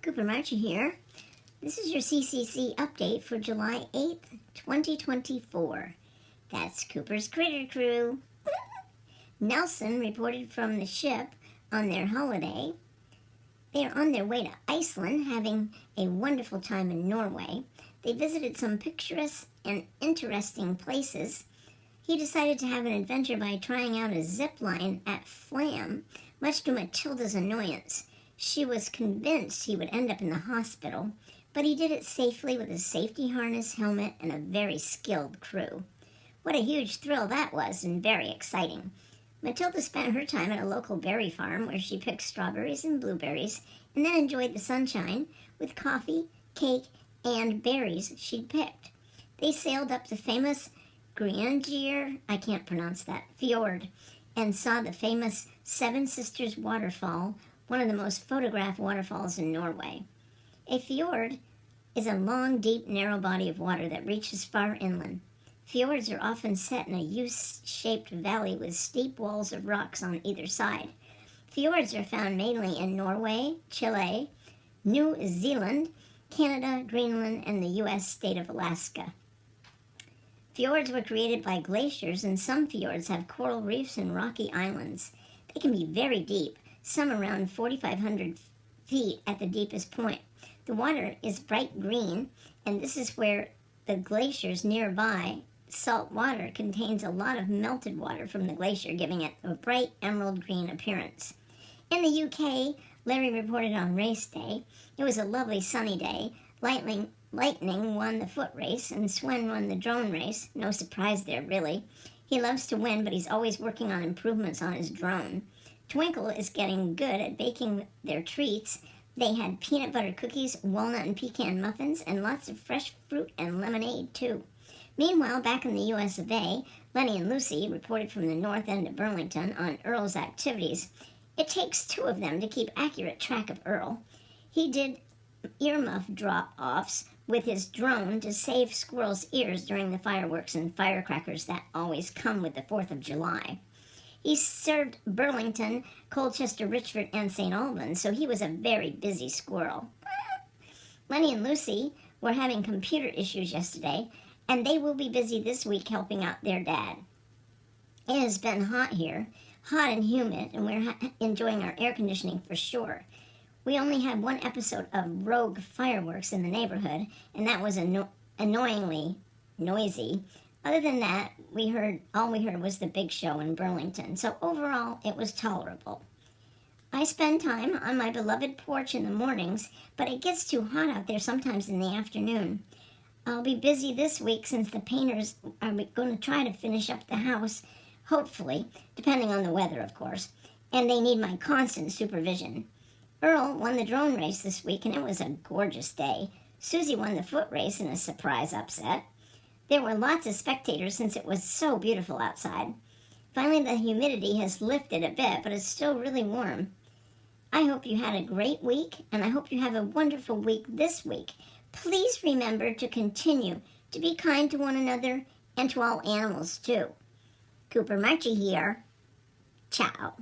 Cooper Marcher here. This is your CCC update for July 8th, 2024. That's Cooper's Critter Crew. Nelson reported from the ship on their holiday. They are on their way to Iceland, having a wonderful time in Norway. They visited some picturesque and interesting places. He decided to have an adventure by trying out a zip line at Flam, much to Matilda's annoyance. She was convinced he would end up in the hospital, but he did it safely with a safety harness, helmet, and a very skilled crew. What a huge thrill that was, and very exciting. Matilda spent her time at a local berry farm where she picked strawberries and blueberries, and then enjoyed the sunshine with coffee, cake, and berries she'd picked. They sailed up the famous Grandgier, I can't pronounce that, fjord, and saw the famous Seven Sisters waterfall, one of the most photographed waterfalls in Norway. A fjord is a long, deep, narrow body of water that reaches far inland. Fjords are often set in a U-shaped valley with steep walls of rocks on either side. Fjords are found mainly in Norway, Chile, New Zealand, Canada, Greenland, and the U.S. state of Alaska. Fjords were created by glaciers, and some fjords have coral reefs and rocky islands. They can be very deep, some around 4,500 feet at the deepest point. The water is bright green, and this is where the glaciers nearby. Salt water contains a lot of melted water from the glacier, giving it a bright emerald green appearance. In the UK, Larry reported on race day. It was a lovely sunny day. Lightning won the foot race, and Swen won the drone race. No surprise there, really. He loves to win, but he's always working on improvements on his drone. Twinkle is getting good at baking their treats. They had peanut butter cookies, walnut and pecan muffins, and lots of fresh fruit and lemonade, too. Meanwhile, back in the US of A, Lenny and Lucy reported from the north end of Burlington on Earl's activities. It takes two of them to keep accurate track of Earl. He did earmuff drop-offs with his drone to save squirrels' ears during the fireworks and firecrackers that always come with the 4th of July. He served Burlington, Colchester, Richford, and St. Albans, so he was a very busy squirrel. Lenny and Lucy were having computer issues yesterday, and they will be busy this week helping out their dad. It has been hot here, hot and humid, and we're enjoying our air conditioning for sure. We only had one episode of rogue fireworks in the neighborhood, and that was annoyingly noisy. Other than that, all we heard was the big show in Burlington, so overall, it was tolerable. I spend time on my beloved porch in the mornings, but it gets too hot out there sometimes in the afternoon. I'll be busy this week since the painters are going to try to finish up the house, hopefully, depending on the weather, of course, and they need my constant supervision. Earl won the drone race this week, and it was a gorgeous day. Susie won the foot race in a surprise upset. There were lots of spectators since it was so beautiful outside. Finally, the humidity has lifted a bit, but it's still really warm. I hope you had a great week, and I hope you have a wonderful week this week. Please remember to continue to be kind to one another and to all animals, too. Cooper Marcher here. Ciao.